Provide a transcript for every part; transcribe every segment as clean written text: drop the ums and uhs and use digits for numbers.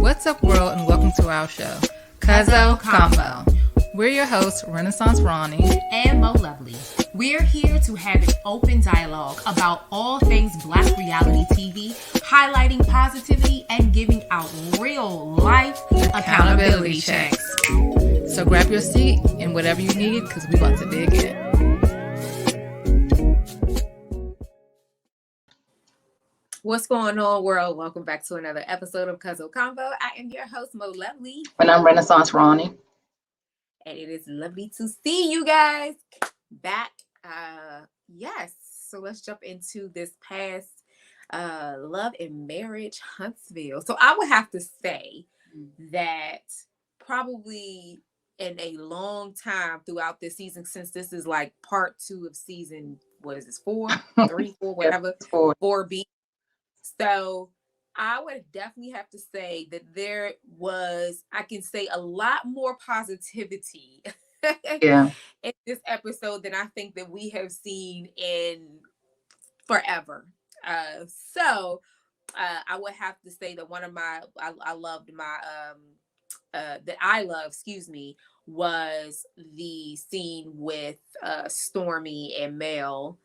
What's up, world, and welcome to our show, Cuzzo Convo. We're your hosts, Renaissance Ronnie and Mo Lovely. We're here to have an open dialogue about all things Black reality TV, highlighting positivity and giving out real life accountability checks. So grab your seat and whatever you need, because we're about to dig in. What's going on, world? Welcome back to another episode of Cuzzo Convo. I am your host, Mo Lovely. And I'm Renaissance Ronnie. And it is lovely to see you guys back. Yes, so let's jump into this past Love and Marriage Huntsville. So I would have to say that probably in a long time throughout this season, since this is like part 2 of season, what is this, 4, 3, 4, whatever, 4B. So I would definitely have to say that there was, I can say, a lot more positivity in this episode than I think that we have seen in forever. So I would have to say that one of my, I loved my, that I love, was the scene with Stormy and Mel.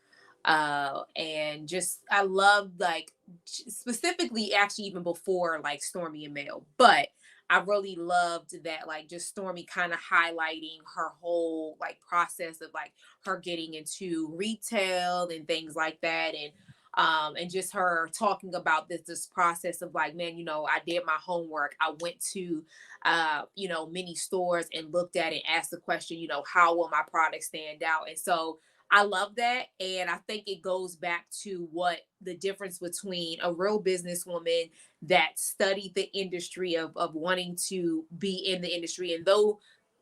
And just I loved, like, specifically actually even before like Stormy and Mel, but I really loved that, like, just Stormy kind of highlighting her whole like process of like her getting into retail and things like that, and just her talking about this process of like, man, you know, I did my homework. I went to many stores and looked at it, asked the question, you know, how will my product stand out? And so I love that. And I think it goes back to what the difference between a real businesswoman that studied the industry of wanting to be in the industry. And though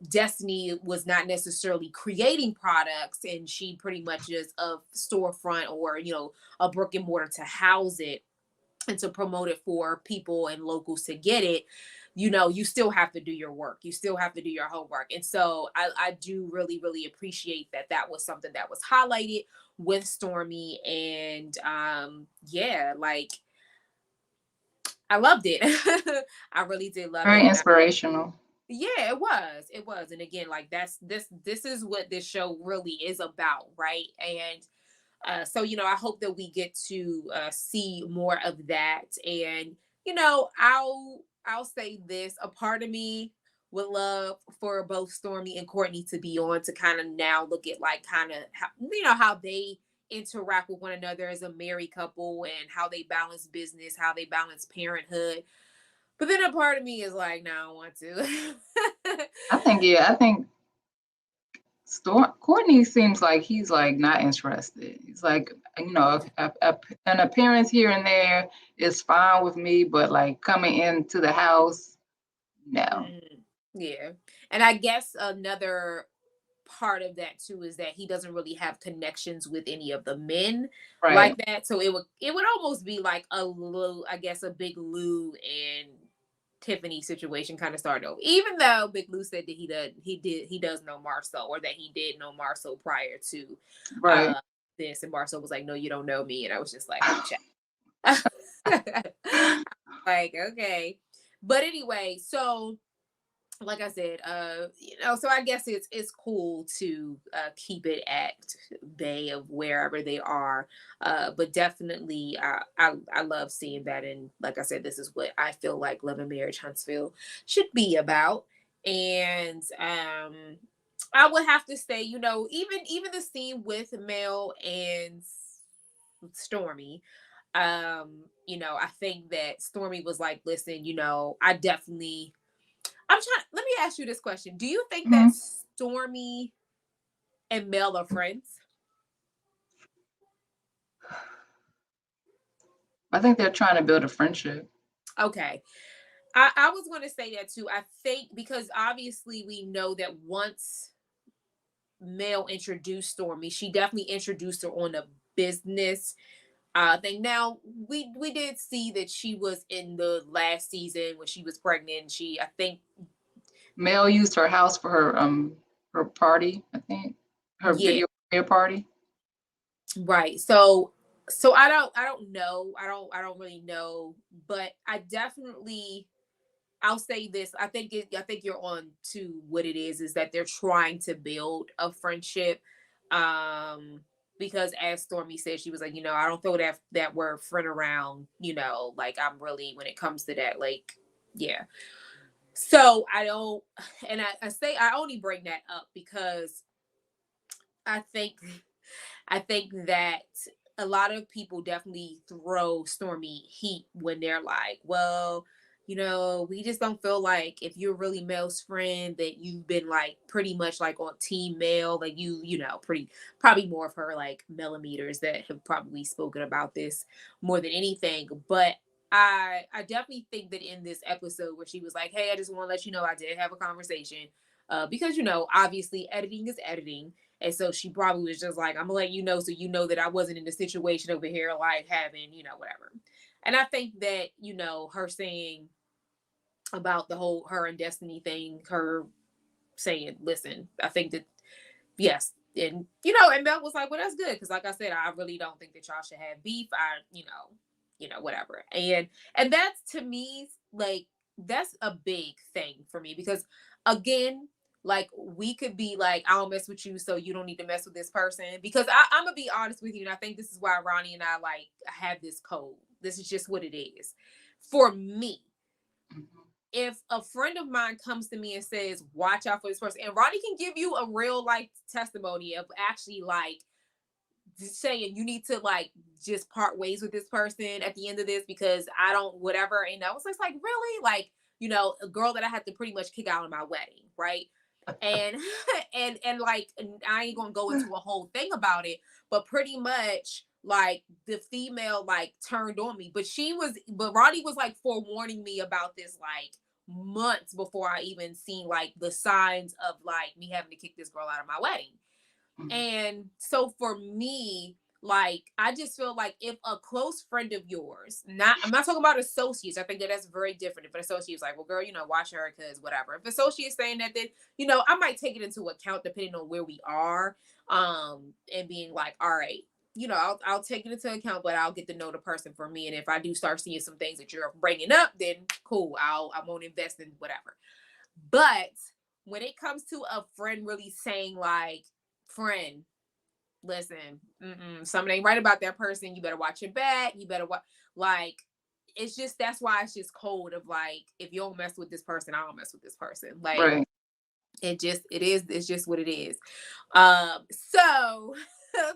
Destiny was not necessarily creating products, and she pretty much is a storefront or, you know, a brick and mortar to house it and to promote it for people and locals to get it, you know, you still have to do your work. You still have to do your homework. And so I do really, really appreciate that was something that was highlighted with Stormy. And like, I loved it. I really did love it. Very inspirational. Yeah, it was. And again, like, this is what this show really is about, right? And so, you know, I hope that we get to see more of that. And, you know, I'll say this, a part of me would love for both Stormy and Courtney to be on to kind of now look at like kind of how, you know, how they interact with one another as a married couple and how they balance business, how they balance parenthood. But then a part of me is like, no, I don't want to. I think Courtney seems like he's like not interested. He's like, you know, an appearance here and there is fine with me, but like coming into the house, no. Yeah. And I guess another part of that too is that he doesn't really have connections with any of the men like that. So it would almost be like a little, I guess, a Big Lou and Tiffany situation kind of started over. Even though Big Lou said that he does know Marcel, or that he did know Marcel prior to this, and Marcel was like, no, you don't know me. And I was just like, check. Like, okay. But anyway, so like I said, you know, so I guess it's cool to keep it at bay of wherever they are. But definitely, I love seeing that. And like I said, this is what I feel like Love and Marriage Huntsville should be about. And I would have to say, you know, even the scene with Mel and Stormy, you know, I think that Stormy was like, listen, you know, let me ask you this question. Do you think that Stormy and Mel are friends? I think they're trying to build a friendship. Okay. I was going to say that too. I think because obviously we know that once Mel introduced Stormy, she definitely introduced her on a business thing. Now we did see that she was in the last season when she was pregnant. I think Mel used her house for her party, I think. Her video party. Right. So I don't know. I don't really know, but I definitely I'll say this. I think you're on to what it is that they're trying to build a friendship. Um because as Stormy said, she was like, I don't throw that word friend around, like I'm really when it comes to that, like, yeah. So I don't and I say I only bring that up because I think I think that a lot of people definitely throw Stormy heat when they're like, well, we just don't feel like if you're really Mel's friend that you've been like pretty much like on team Mel, like pretty probably more of her like millimeters that have probably spoken about this more than anything. But I definitely think that in this episode where she was like, hey, I just want to let you know I did have a conversation. Because obviously editing is editing, and so she probably was just like, I'm gonna let you know so you know that I wasn't in the situation over here, like having, whatever. And I think that, her saying about the whole her and Destiny thing, her saying, listen, I think that, yes. And, and Mel was like, well, that's good. Cause like I said, I really don't think that y'all should have beef. Whatever. And that's to me, like, that's a big thing for me because again, like we could be like, I don't mess with you, so you don't need to mess with this person. Because I'm gonna be honest with you, and I think this is why Ronnie and I like have this code. This is just what it is. For me, if a friend of mine comes to me and says, watch out for this person, and Ronnie can give you a real life testimony of actually like saying you need to like just part ways with this person at the end of this because I don't whatever. And I was just like, really? Like, a girl that I had to pretty much kick out of my wedding, right? And and like I ain't gonna go into a whole thing about it, but pretty much like the female like turned on me. But Ronnie was like forewarning me about this like months before I even seen like the signs of like me having to kick this girl out of my wedding. And so for me, like, I just feel like if a close friend of yours, I'm not talking about associates. I think that that's very different. If an associate's like, well, girl, watch her because whatever. If associate's saying that, then, I might take it into account depending on where we are. And being like, all right, I'll take it into account, but I'll get to know the person for me. And if I do start seeing some things that you're bringing up, then cool. I won't invest in whatever. But when it comes to a friend really saying like, friend, listen, something ain't right about that person. You better watch your back. You better watch. Like, it's just that's why it's just cold. Of like, if you don't mess with this person, I don't mess with this person. Like, Right. it's just what it is. So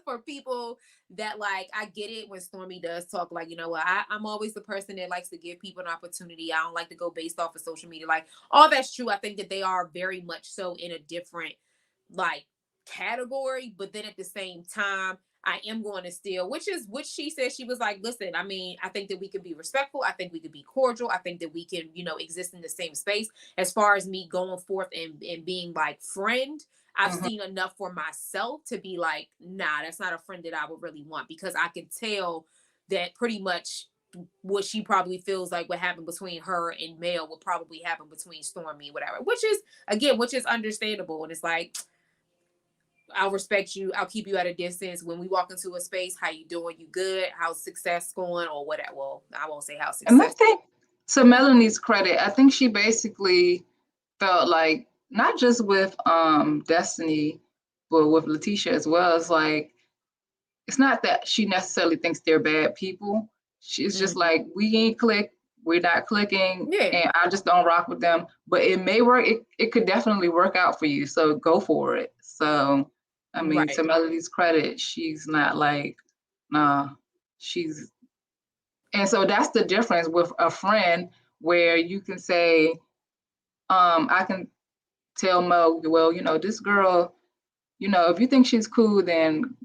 for people that like, I get it when Stormy does talk like, what, I'm always the person that likes to give people an opportunity. I don't like to go based off of social media. Like, all that's true. I think that they are very much so in a different like category, but then at the same time, I am going to steal, which is what she said. She was like, listen, I mean, I think that we can be respectful. I think we could be cordial. I think that we can, exist in the same space. As far as me going forth and being like friend, I've seen enough for myself to be like, nah, that's not a friend that I would really want, because I can tell that pretty much what she probably feels like what happened between her and Mel will probably happen between Stormy, whatever, which is understandable. And it's like, I'll respect you. I'll keep you at a distance. When we walk into a space, how you doing? You good? How's success going? Or whatever. Well, I won't say how And I success. think, to Melanie's credit, I think she basically felt like, not just with Destiny, but with Letitia as well. It's like, it's not that she necessarily thinks they're bad people. She's just like, we ain't click, we're not clicking, Yeah. and I just don't rock with them. But it may work. It could definitely work out for you. So go for it. So, I mean, to Right. Melody's credit, she's not like, nah, she's, and so that's the difference with a friend, where you can say, I can tell Mo, well, this girl, if you think she's cool, then,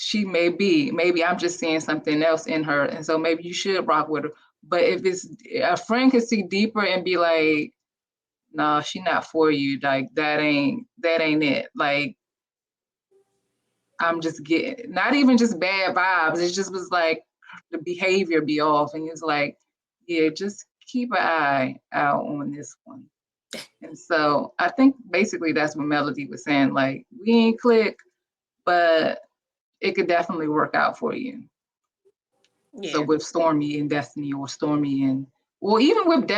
she may be. Maybe I'm just seeing something else in her. And so maybe you should rock with her. But if it's a friend can see deeper and be like, no, she not for you. Like that ain't it. Like, I'm just getting not even just bad vibes. It just was like the behavior be off. And it's like, yeah, just keep an eye out on this one. And so I think basically that's what Melody was saying. Like, we ain't click, but it could definitely work out for you. So Yeah. with Stormy and Destiny, or Stormy and Well, even with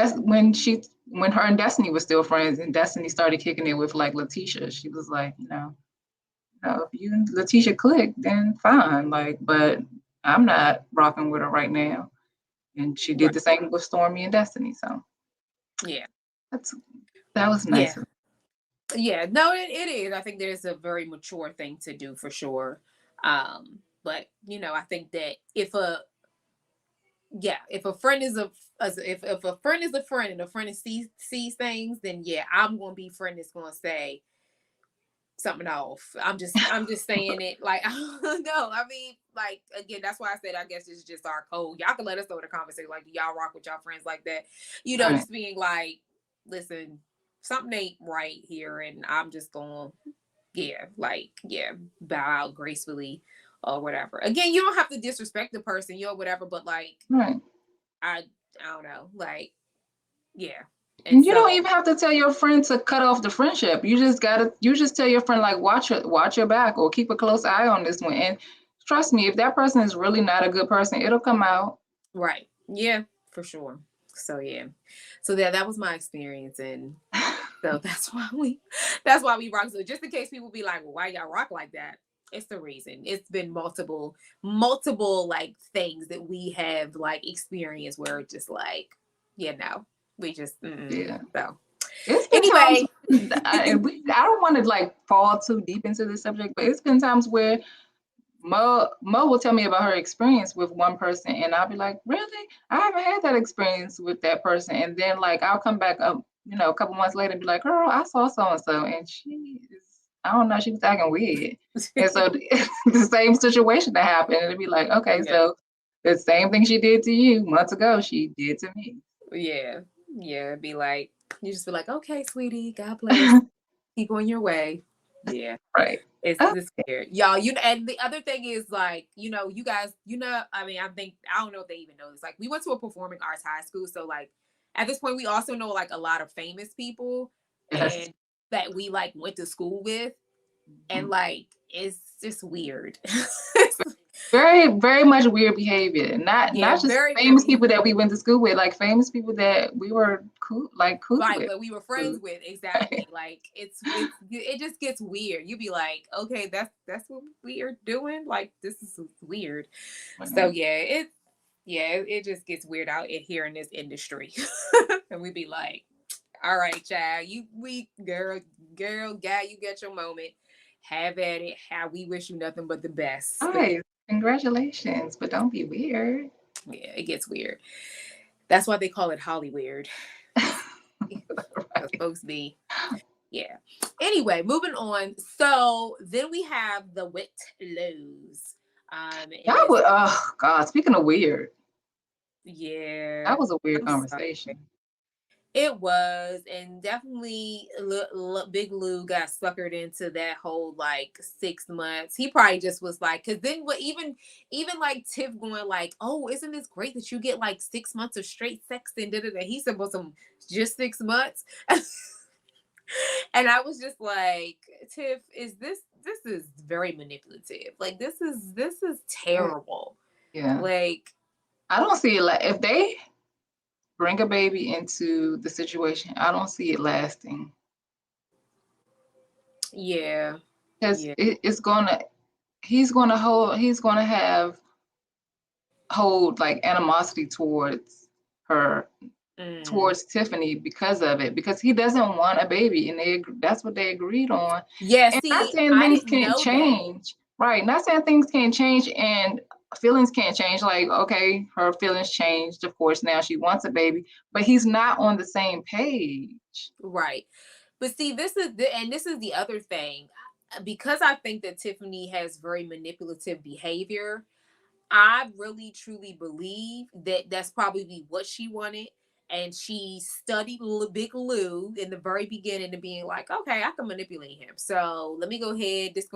when her and Destiny were still friends, and Destiny started kicking it with like Letitia, she was like, if you and Letitia click, then fine. Like, but I'm not rocking with her right now. And she did Right. the same with Stormy and Destiny. So Yeah. that's that was Yeah. nice. Yeah. No, it is. I think there's a very mature thing to do for sure. But I think that if a friend is if a friend is a friend and a friend sees things, then yeah, I'm gonna be friend that's gonna say something off. I'm just saying it like no, I mean, like, again, that's why I said I guess this is just our code. Y'all can let us know in the conversation, like, do y'all rock with y'all friends like that? Right. Just being like, listen, something ain't right here, and I'm just gonna bow out gracefully or whatever. Again, you don't have to disrespect the person, whatever, but like Right. I I don't know, like, yeah. And And you don't so even have to tell your friend to cut off the friendship. You just tell your friend like watch your back or keep a close eye on this one. And trust me, if that person is really not a good person, it'll come out. right. Yeah, for sure. So yeah. So that was my experience, and so that's why we rock. So just in case people be like, well, why y'all rock like that? It's the reason. It's been multiple like things that we have like experienced where it's just like, no, we just Yeah. so It's been times, anyway. I don't want to like fall too deep into this subject, but it's been times where Mo will tell me about her experience with one person, and I'll be like, really? I haven't had that experience with that person. And then like I'll come back up, a couple months later and be like, girl, I saw so and so, and I don't know, she was acting weird. And so the same situation that happened, and it'd be like, okay, Yeah. so the same thing she did to you months ago, she did to me. Yeah. Yeah. It'd be like, you just be like, okay, sweetie, God bless. Keep on your way. Yeah. Right. It's Oh, this weird. Y'all, and the other thing is like, you guys, I mean, I don't know if they even know this. Like, we went to a performing arts high school. So like at this point, we also know like a lot of famous people yes. and that we like went to school with. And Mhm. like, it's just weird. Very, very much weird behavior. Yeah, Not just very weird famous behavior. people that we went to school with, like famous people that we were cool Like with. that we were friends with, exactly. Like it just gets weird. You be like, okay, that's what we are doing. Like, this is weird. So Right. it just gets weird out here in this industry. And we be like, all right, child, guy, you get your moment. Have at it. How we wish you nothing but the best. Nice. Congratulations, but don't be weird. Yeah, it gets weird. That's why they call it Hollyweird. Right. Supposed to be. Yeah. Anyway, moving on. So then we have the wit lows. And That this, was, oh God, speaking of weird, yeah, that was a weird I'm sorry. conversation. It was, and definitely Big Lou got suckered into that whole like 6 months. He probably just was like, because then what even like Tiff going like, oh, isn't this great that you get like 6 months of straight sex and da da da. He said, well, some just 6 months. And I was just like, Tiff, this is very manipulative. Like, this is Yeah. terrible. Yeah. Like, I don't see it like if they bring a baby into the situation, I don't see it lasting yeah. because Yeah. he's gonna have hold like animosity her Mm. towards Tiffany because of it, because he doesn't want a baby, and that's what they agreed on. Yeah, And not see, saying I things didn't can't know that. change, right? Not saying things can't change and feelings can't change. Like, okay, her feelings changed. Of course, now she wants a baby, but he's not on the same page. Right. But see, this is the other thing. Because I think that Tiffany has very manipulative behavior, I really truly believe that that's probably what she wanted. And she studied Big Lou in the very beginning and being like, okay, I can manipulate him. So let me go ahead. This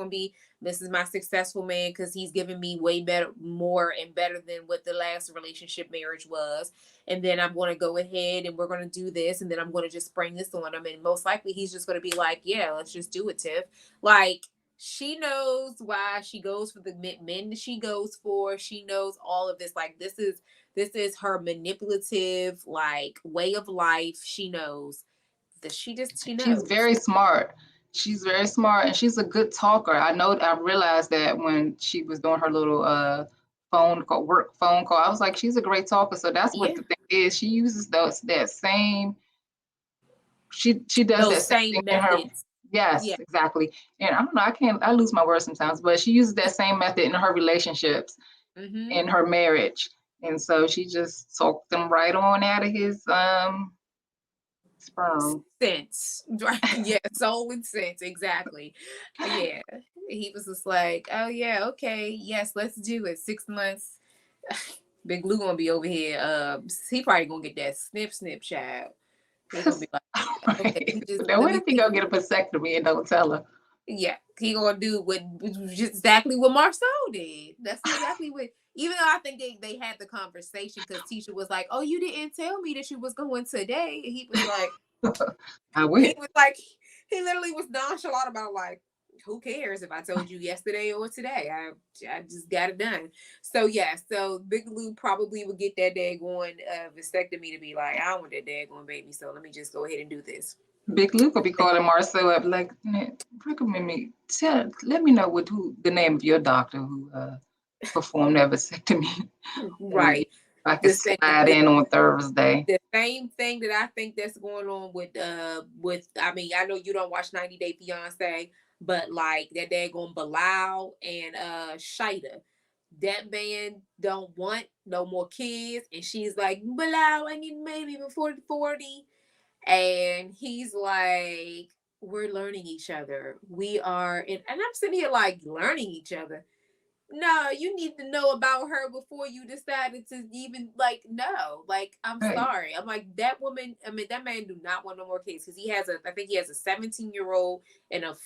is my successful man because he's giving me way better, more and better than what the last relationship marriage was. And then I'm going to go ahead and we're going to do this. And then I'm going to just spring this on him. And most likely he's just going to be like, yeah, let's just do it, Tiff. Like, she knows why she goes for the men that she goes for. She knows all of this. Like, This is her manipulative, like, way of life. She knows that she She's knows. very smart. She's very smart, and she's a good talker. I realized that when she was doing her little work phone call. I was like, she's a great talker. So that's what Yeah. the thing is. She uses those that same. She does that Those same thing same in her. methods. Yes, Yeah. exactly. And I don't know. I lose my words sometimes, but she uses that same method in her relationships, Mm-hmm. in her marriage, and so she just talked them right on out of his sperm. Sense. Right. Yeah, soul and sense. Exactly. Yeah. He was just like, oh yeah, okay, yes, let's do it. 6 months. Big Lou gonna be over here. He probably gonna get that snip child. He gonna be like, okay, Right. we just Now, let what me if he see. go get a vasectomy and don't tell her? Yeah, he gonna do what just exactly what Marceau did. That's exactly what. Even though I think they had the conversation because Tisha was like, "Oh, you didn't tell me that you was going today." And I he went. was like, he literally was nonchalant about like, who cares if I told you yesterday or today? I just got it done. So yeah, so Big Lou probably would get that daggone vasectomy to be like, I don't want that daggone baby, so let me just go ahead and do this. Big Luke will be calling Marcel up like, "Man, recommend me. Let me know who the name of your doctor who performed that vasectomy. And Right. I could The same. slide in on Thursday. The same thing that I think that's going on with I mean, I know you don't watch 90 Day Fiance, but like that daggone Bilal and Shida. That man don't want no more kids. And she's like, Bilal, I need a baby before 40. And he's like, we're learning each other. We are and I'm sitting here like learning each other. No, you need to know about her before you decided to even like no. Like, I'm Right. sorry. I'm like that woman. I mean, that man do not want no more kids because he has a. I think he has a 17-year-old and a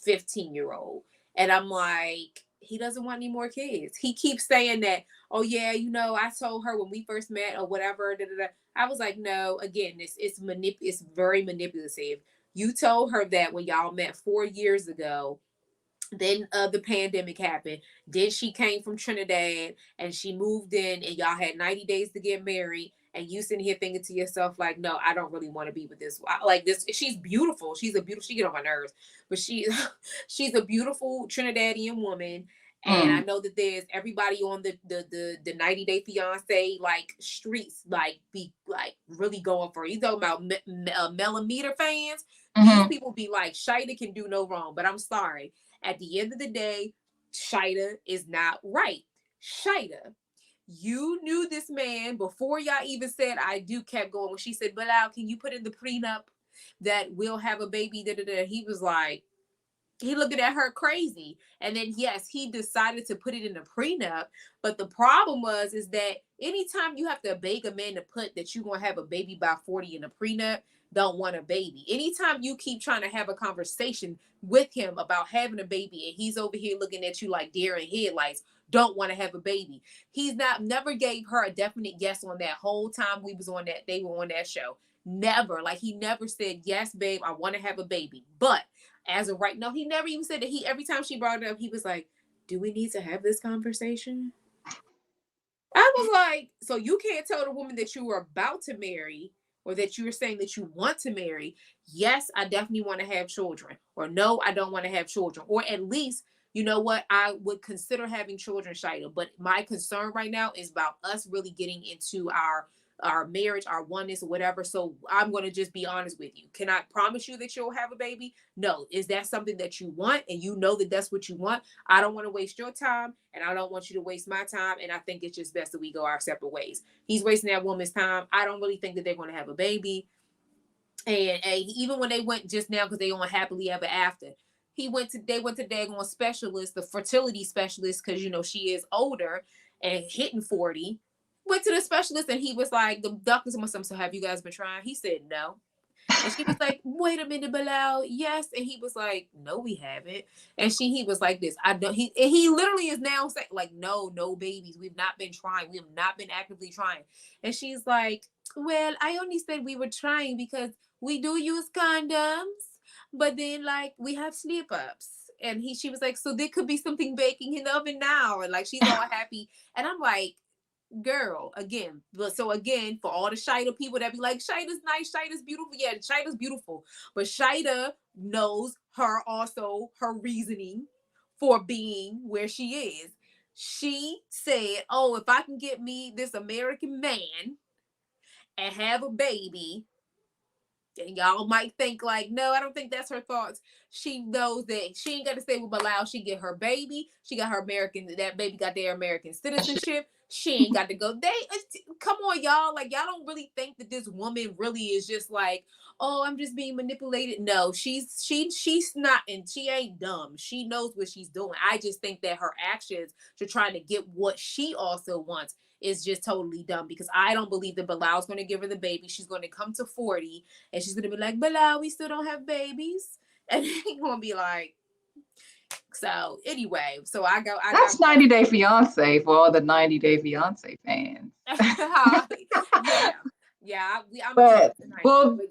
15-year-old, and I'm like, he doesn't want any more kids. He keeps saying that. Oh yeah, I told her when we first met or whatever. Da, da, da. I was like, no. Again, it's very manipulative. You told her that when y'all met 4 years ago, then the pandemic happened. Then she came from Trinidad and she moved in and y'all had 90 days to get married. And you sitting here thinking to yourself, like, no, I don't really want to be with this. Like this, she's beautiful. She get on my nerves, but she's a beautiful Trinidadian woman. And I Mm. know that there's everybody on the 90 Day Fiance like streets like be like really going for it. You talking about millimeter fans? These Hmm. people be like, Shida can do no wrong, but I'm sorry, at the end of the day, Shida is not right. Shida, you knew this man before y'all even said I do, kept going. When she said, Bilal, can you put in the prenup that we'll have a baby? Da, da, da. He was like, he looking at her crazy. And then yes, he decided to put it in a prenup. But the problem is that anytime you have to beg a man to put that you're gonna have a baby by 40 in a prenup, don't want a baby. Anytime you keep trying to have a conversation with him about having a baby and he's over here looking at you like deer in headlights, don't want to have a baby. He's not never gave her a definite yes on that whole time they were on that show. Never. Like he never said, yes, babe, I want to have a baby. But as of right now, he never even said that every time she brought it up, he was like, do we need to have this conversation? I was like, so you can't tell the woman that you were about to marry or that you were saying that you want to marry, yes, I definitely want to have children, or no, I don't want to have children, or at least, you know what, I would consider having children, Shida. But my concern right now is about us really getting into our marriage, our oneness, or whatever. So I'm going to just be honest with you. Can I promise you that you'll have a baby? No. Is that something that you want and you know that that's what you want? I don't want to waste your time and I don't want you to waste my time. And I think it's just best that we go our separate ways. He's wasting that woman's time. I don't really think that they're going to have a baby. And even when they went just now, because they on happily ever after, they went to daggone specialist, the fertility specialist, because she is older and hitting 40. Went to the specialist and he was like, the doctors must have said, have you guys been trying? He said no. And she was like, wait a minute, Bilal, yes. And he was like, no, we haven't. And he was like this. I don't he literally is now saying, like, no babies. We've not been trying. We have not been actively trying. And she's like, well, I only said we were trying because we do use condoms, but then like we have slip ups. And she was like, so there could be something baking in the oven now. And like she's all happy. And I'm like, girl, again, so again, for all the Shida people that be like, Shida's nice, Shida's beautiful. Yeah, Shida's beautiful. But Shida knows her also, her reasoning for being where she is. She said, oh, if I can get me this American man and have a baby, and y'all might think like, no, I don't think that's her thoughts. She knows that she ain't got to stay with Bilal. She get her baby. She got her American. That baby got their American citizenship. She ain't got to go. Come on, y'all. Like, y'all don't really think that this woman really is just like, oh, I'm just being manipulated. No, she's not, and she ain't dumb. She knows what she's doing. I just think that her actions to trying to get what she also wants is just totally dumb, because I don't believe that Bilal's going to give her the baby. She's going to come to 40 and she's going to be like, Bilal, we still don't have babies. And he's going to be like, so anyway, so That's 90 Day Fiance for all the 90 Day Fiance fans. Yeah. But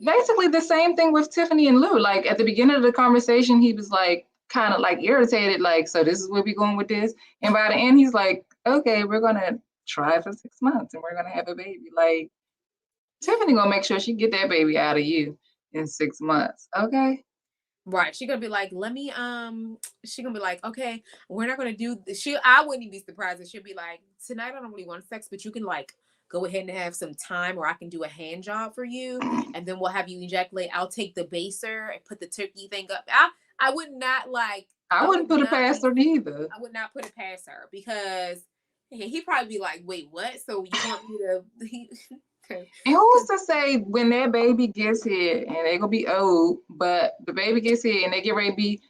basically the same thing with Tiffany and Lou. Like at the beginning of the conversation, he was like kind of like irritated, like, so this is where we going with this. And by the end, he's like, okay, we're gonna try for 6 months and we're gonna have a baby. Like Tiffany gonna make sure she get that baby out of you in 6 months. Okay. Right. She's gonna be like, let me she gonna be like, okay, we're not gonna do I wouldn't even be surprised if she'll be like, tonight I don't really want sex, but you can like go ahead and have some time, or I can do a hand job for you, and then we'll have you ejaculate. I'll take the baser and put the turkey thing up. I would not like I wouldn't put it past her either. I would not put it past her, because he'd probably be like, wait, what? So you want me to and who's to say when that baby gets here and they're gonna be old, but the baby gets here and they get ready to be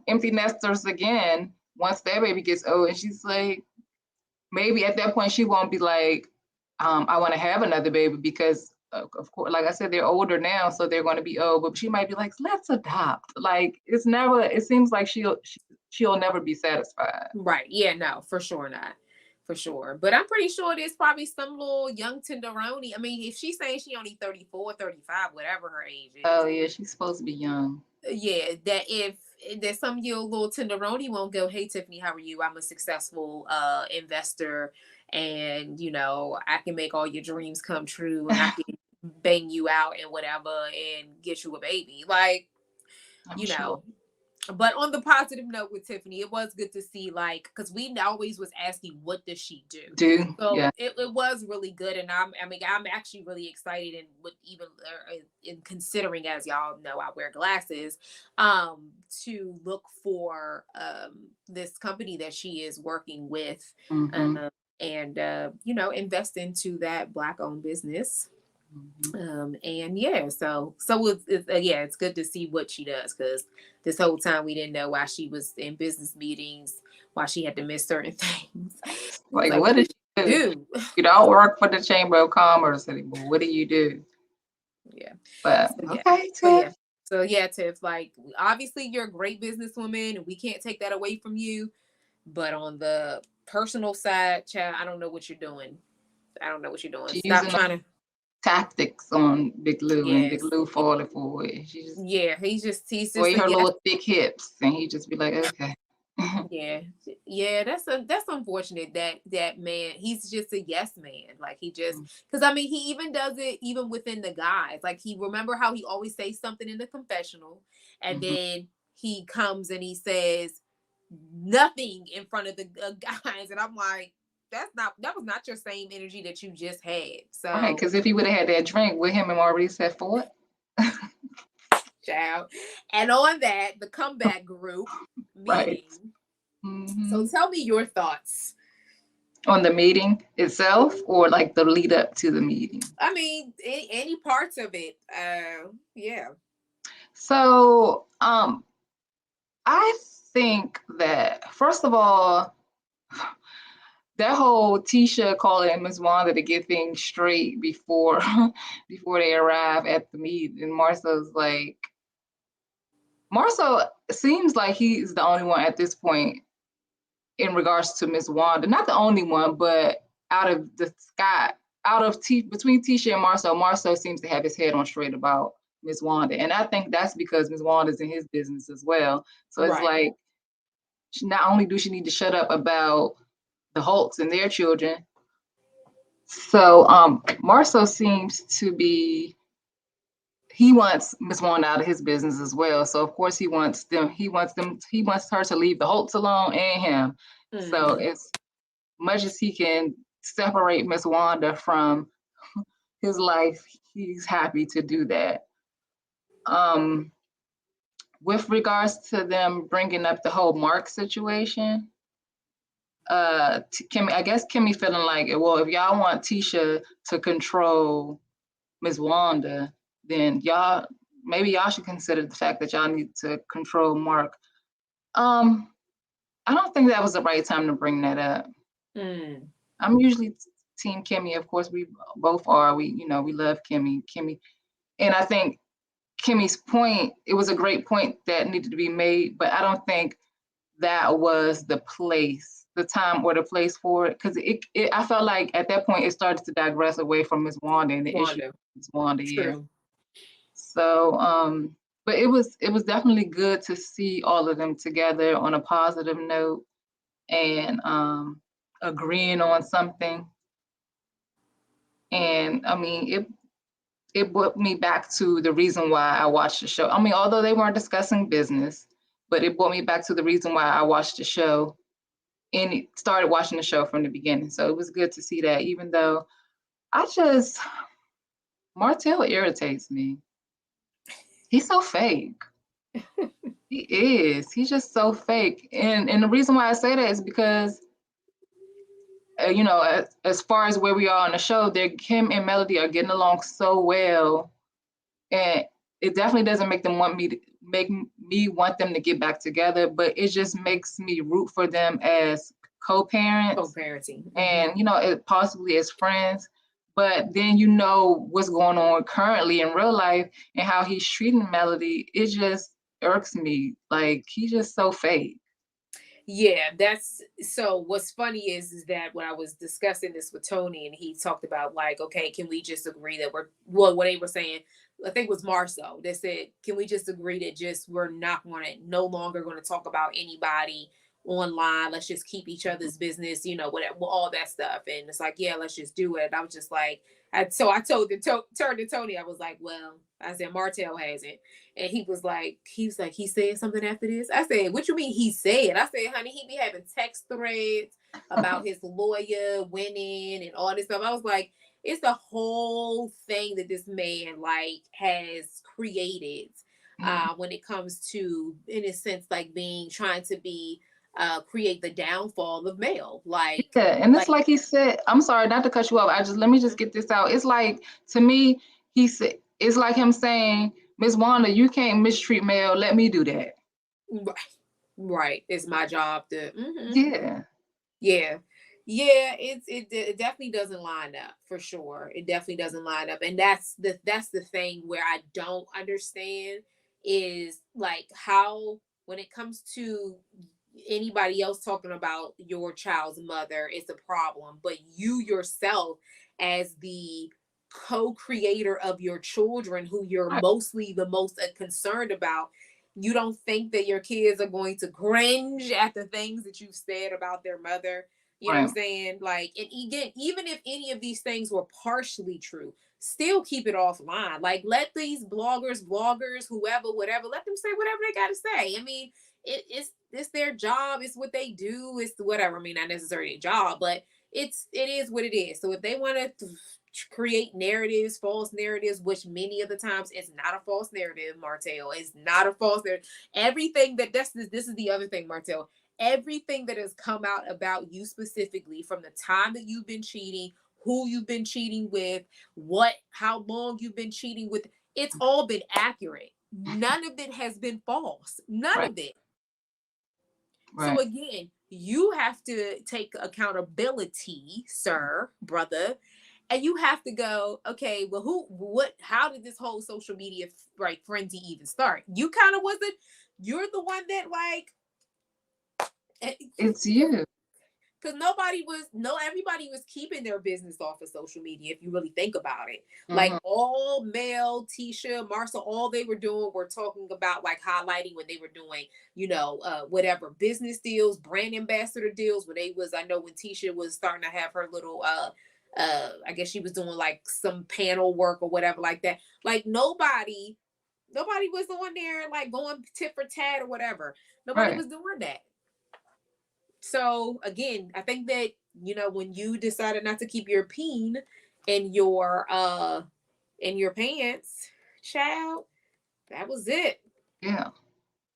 empty nesters again once that baby gets old, and she's like, maybe at that point she won't be like, I want to have another baby, because of course, like I said, they're older now, so they're going to be old, but she might be like, let's adopt. Like it seems like she'll never be satisfied. Right. Yeah, no, for sure not. For sure. But I'm pretty sure there's probably some little young tenderoni. I mean, if she's saying she only 34, 35, whatever her age is. Oh yeah, she's supposed to be young. Yeah, that if there's some little tenderoni won't go, hey Tiffany, how are you? I'm a successful investor, and I can make all your dreams come true, and I can bang you out and whatever and get you a baby. Like, sure. But on the positive note with Tiffany, it was good to see, like, because we always was asking, what does she do? So yeah. it was really good, and I'm actually really excited, and with even in considering, as y'all know, I wear glasses, to look for this company that she is working with, and invest into that Black-owned business. And yeah, so it's good to see what she does, because this whole time we didn't know why she was in business meetings, why she had to miss certain things. Like what did she do? You don't work for the Chamber of Commerce anymore. What do you do? Yeah. But okay, Tiff. So yeah, Tiff, like, obviously you're a great businesswoman and we can't take that away from you, but on the personal side, child, I don't know what you're doing. Stop trying to tactics on Big Lou, and Big Lou falling for it. He's just her little thick hips, and he just be like, okay. yeah, that's unfortunate that man, he's just a yes man. Like, he just, because I mean, he even does it even within the guys. Like, he, remember how he always says something in the confessional, and then he comes and he says nothing in front of the guys, and I'm like, that was not your same energy that you just had. So right, because if he would have had that drink with him and Maurice had fought. Child. And on that, the comeback group meeting. Right. So tell me your thoughts on the meeting itself, or like the lead up to the meeting. I mean, any parts of it. Yeah. So I think that, first of all, that whole Tisha calling Miss Wanda to get things straight before they arrive at the meet, and Marcel's like, Marcel seems like he's the only one at this point in regards to Miss Wanda. Not the only one, but between Tisha and Marcel seems to have his head on straight about Miss Wanda, and I think that's because Miss Wanda's in his business as well. So it's like, not only do she need to shut up about the Holts and their children, So Marcel seems to be, he wants Miss Wanda out of his business as well. So of course he wants her to leave the Holtz alone and him. So Mm-hmm. as much as he can separate Miss Wanda from his life, he's happy to do that. Um, with regards to them bringing up the whole Mark situation, Kimmy, I guess Kimmy feeling like, well, if y'all want Tisha to control Miss Wanda, then maybe y'all should consider the fact that y'all need to control Mark. Um, I don't think that was the right time to bring that up. Mm. I'm usually team Kimmy. Of course, we both are. We love Kimmy, and I think Kimmy's point. It was a great point that needed to be made, but I don't think that was the time or the place for it, because I felt like at that point it started to digress away from Miss Wanda and the issue Wanda. with Miss Wanda. Yeah. True. So, but it was definitely good to see all of them together on a positive note and agreeing on something. And I mean, it brought me back to the reason why I watched the show. I mean, although they weren't discussing business, but it brought me back to the reason why I watched the show and started watching the show from the beginning. So it was good to see that, even though I just Martell irritates me. He's so fake. He is. He's just so fake. And the reason why I say that is because as far as where we are on the show, Kim and Melody are getting along so well, and it definitely doesn't make me want them to get back together, but it just makes me root for them as co-parents Co-parenting. Mm-hmm. and it possibly as friends. But then what's going on currently in real life and how he's treating Melody. It just irks me. Like, he's just so fake. Yeah, that's so what's funny is that when I was discussing this with Tony and he talked about like, okay, can we just agree that what they were saying, I think it was Marceau, they said, can we just agree that just we're not gonna no longer gonna talk about anybody online. Let's just keep each other's business, whatever, all that stuff. And it's like, yeah, let's just do it. I was just like, so I turned to Tony, I was like, well, I said Martell hasn't. And he said something after this. I said, what you mean he said? I said, honey, he be having text threads about his lawyer winning and all this stuff. I was like, it's the whole thing that this man like has created when it comes to, in a sense, like trying to be create the downfall of male. Yeah, and it's like he said, I'm sorry not to cut you off. Let me just get this out. It's like, to me, he said, it's like him saying, Miss Wanda, you can't mistreat Mel. Let me do that. Right, right. It's my job to. Yeah. Yeah. Yeah, it definitely doesn't line up for sure. It definitely doesn't line up. And that's the thing where I don't understand is like how when it comes to anybody else talking about your child's mother, it's a problem, but you yourself as the co-creator of your children who you're Right. mostly the most concerned about, you don't think that your kids are going to cringe at the things that you've said about their mother. You know what I'm Right. saying? Like, and again, even if any of these things were partially true, still keep it offline. Like, let these bloggers, vloggers, whoever, whatever, let them say whatever they got to say. I mean, it's their job. It's what they do. It's whatever. I mean, not necessarily a job, but it is what it is. So if they want to create narratives, false narratives, which many of the times it's not a false narrative, Martell. It's not a false narrative. Everything this is the other thing, Martell. Everything that has come out about you specifically from the time that you've been cheating, who you've been cheating with, how long you've been cheating with, it's all been accurate. None of it has been false. None Right. of it. So Right. again, you have to take accountability, sir, brother, and you have to go, okay, well, how did this whole social media frenzy even start? You kind of wasn't, you're the one that It's you. because everybody was keeping their business off of social media if you really think about it. Like Mm-hmm. all Mel, Tisha, Marcia, all they were doing were talking about like highlighting when they were doing whatever business deals, brand ambassador deals, when they was, I know when Tisha was starting to have her little I guess she was doing like some panel work or whatever like that. Like nobody was on there like going tit for tat or whatever. Nobody Right. was doing that. So again, I think that, when you decided not to keep your peen in your pants, child, that was it. Yeah.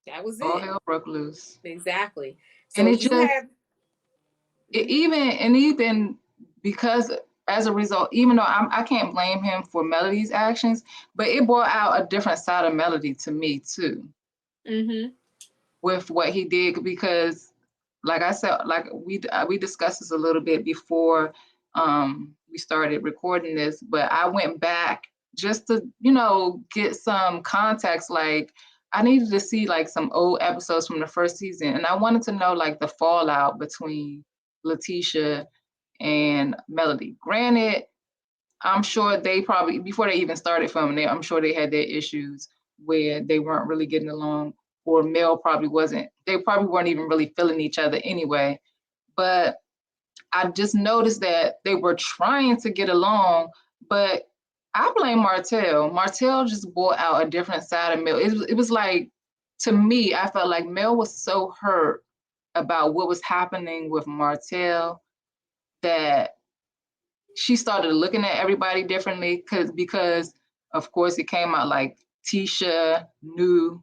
That was All it. hell broke loose. Exactly. And So it you just have even because as a result, even though I can't blame him for Melody's actions, but it brought out a different side of Melody to me too mm-hmm. with what he did because, like I said, like we discussed this a little bit before we started recording this, but I went back just to get some context. Like I needed to see like some old episodes from the first season, and I wanted to know like the fallout between Letitia and Melody. Granted, I'm sure they probably, before they even started filming it, I'm sure they had their issues where they weren't really getting along, or Mel probably wasn't. They probably weren't even really feeling each other anyway. But I just noticed that they were trying to get along, but I blame Martell. Martell just brought out a different side of Mel. It was like, to me, I felt like Mel was so hurt about what was happening with Martell that she started looking at everybody differently because of course it came out like Tisha knew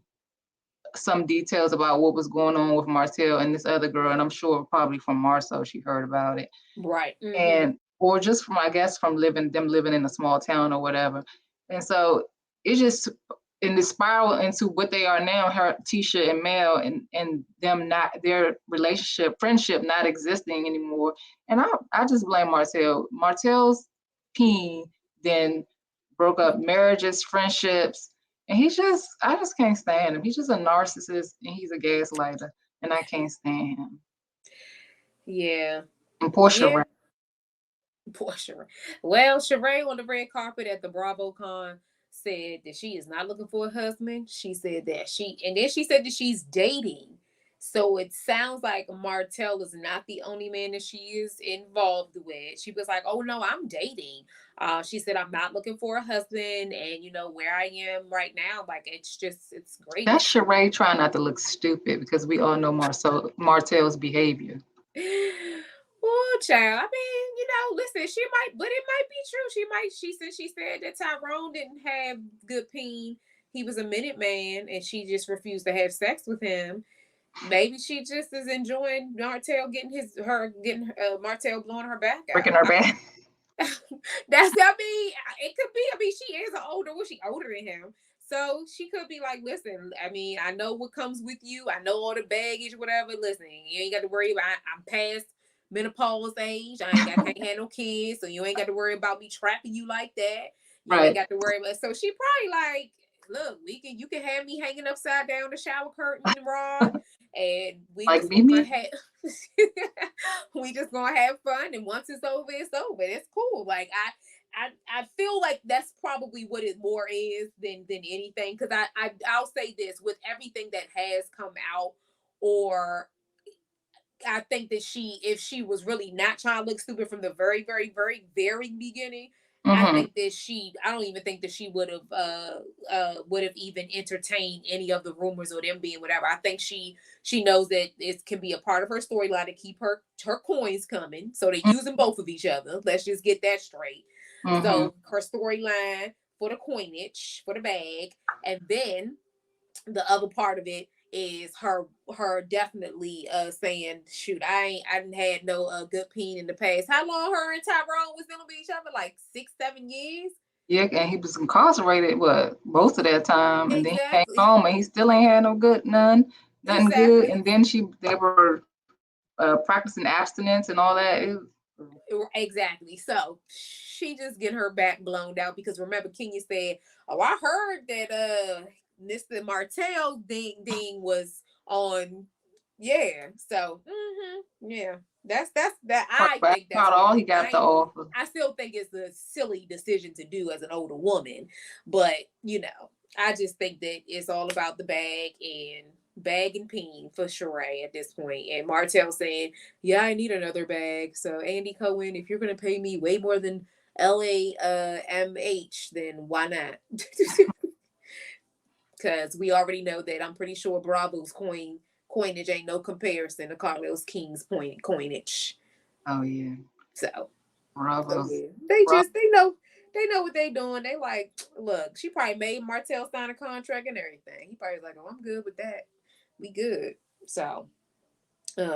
some details about what was going on with Martell and this other girl, and I'm sure probably from Marceau she heard about it. Right. Mm-hmm. And or just from, I guess, from living in a small town or whatever. And so it just, in the spiral into what they are now, her, Tisha and Mel, and them not, their relationship, friendship not existing anymore. And I just blame Martell. Martell's peen then broke up marriages, friendships, and I just can't stand him. He's just a narcissist and he's a gaslighter, and I can't stand him. Yeah. And Portia, Yeah. Poor Sheree. Well, Sheree on the red carpet at the BravoCon said that she is not looking for a husband. She said that and then she said that she's dating. So it sounds like Martell is not the only man that she is involved with. She was like, "Oh no, I'm dating." She said, "I'm not looking for a husband, and where I am right now, like it's great." that's Sheree trying not to look stupid because we all know Martell's behavior. Oh, child. I mean, listen, she might, but it might be true. She said that Tyrone didn't have good peen. He was a minute man and she just refused to have sex with him. Maybe she just is enjoying Martell getting Martell blowing her back Breaking out. her back. I mean, it could be. I mean, she is she older than him. So she could be like, listen, I mean, I know what comes with you. I know all the baggage, whatever. Listen, you ain't got to worry about I'm past menopause age. Can't have no kids, so you ain't got to worry about me trapping you like that. You ain't Right. got to worry about. So she probably like, look, you can have me hanging upside down the shower curtain rod, and we Like just gonna Mimi. have we just gonna have fun. And once it's over, it's over. It's cool. Like I feel like that's probably what it more is than anything. Because I'll say this with everything that has come out, or I think that if she was really not trying to look stupid from the very, very, very, very beginning, Mm-hmm. I don't even think that she would have even entertained any of the rumors or them being whatever. I think she knows that it can be a part of her storyline to keep her coins coming. So they're using both of each other. Let's just get that straight. Mm-hmm. So her storyline for the coinage, for the bag, and then the other part of it is her definitely saying, shoot, I didn't had no good peen in the past. How long her and Tyrone was dealing with each other? Like 6-7 years. Yeah, and he was incarcerated most of that time, and then he came Exactly. home and he still ain't had no good nothing good. Exactly. And then they were practicing abstinence and all that. Exactly. So she just get her back blown out because remember Kenya said, "Oh, I heard that Mr. Martell ding was on." Yeah. So yeah. That's that. I But think that's about what all he got to offer. I still think it's a silly decision to do as an older woman, but I just think that it's all about the bag and bag and peen for Sheree at this point. And Martell saying, yeah, I need another bag. So Andy Cohen, if you're gonna pay me way more than LAMH, then why not? Because we already know that I'm pretty sure Bravo's coinage ain't no comparison to Carlos King's coinage. Oh yeah. So Bravo. yeah, Bravo. they know what they doing. They like, look, she probably made Martell sign a contract and everything. He probably like, oh, I'm good with that. We good. So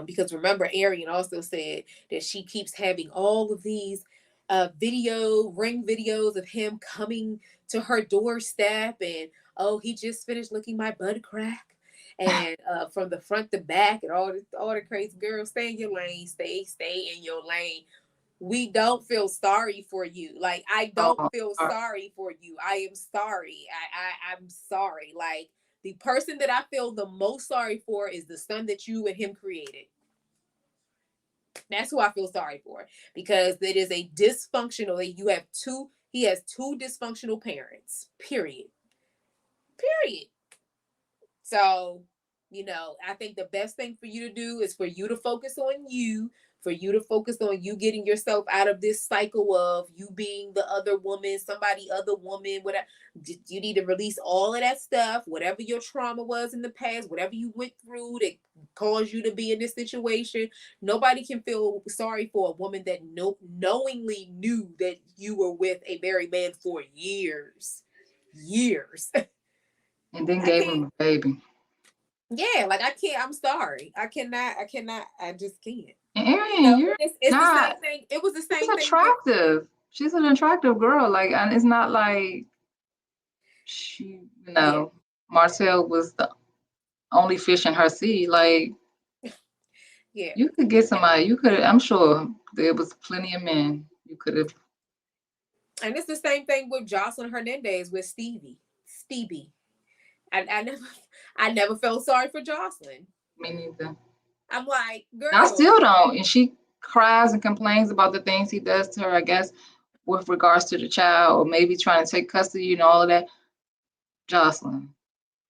because remember, Arian also said that she keeps having all of these ring videos of him coming to her doorstep, and oh, he just finished licking my butt crack, and from the front to back, and all the crazy girls. Stay in your lane. Stay in your lane. We don't feel sorry for you. Like, I don't Oh, feel sorry for you. I am sorry. I'm sorry. Like, the person that I feel the most sorry for is the son that you and him created. That's who I feel sorry for, because it is a dysfunctional. He has two dysfunctional parents. Period. Period. So, I think the best thing for you to do is for you to focus on you, for you to focus on you getting yourself out of this cycle of you being the other woman, other woman, whatever. You need to release all of that stuff, whatever your trauma was in the past, whatever you went through that caused you to be in this situation. Nobody can feel sorry for a woman that knowingly knew that you were with a married man for years. Years. and then I gave can't. him a baby. Yeah, like I can't. I'm sorry. I cannot. I just can't. And Arian, you're It's the not. same thing. It was the She's same thing with. attractive. She's an attractive girl. Like, and it's not like she, Yeah, Marcel was the only fish in her sea. Like, yeah, you could get somebody. You could. I'm sure there was plenty of men you could have. and it's the same thing with Jocelyn Hernandez with Stevie. I never, I never felt sorry for Jocelyn. Me neither. I'm like, I girl. still don't. And she cries and complains about the things he does to her. I guess with regards to the child, or maybe trying to take custody and all of that. Jocelyn,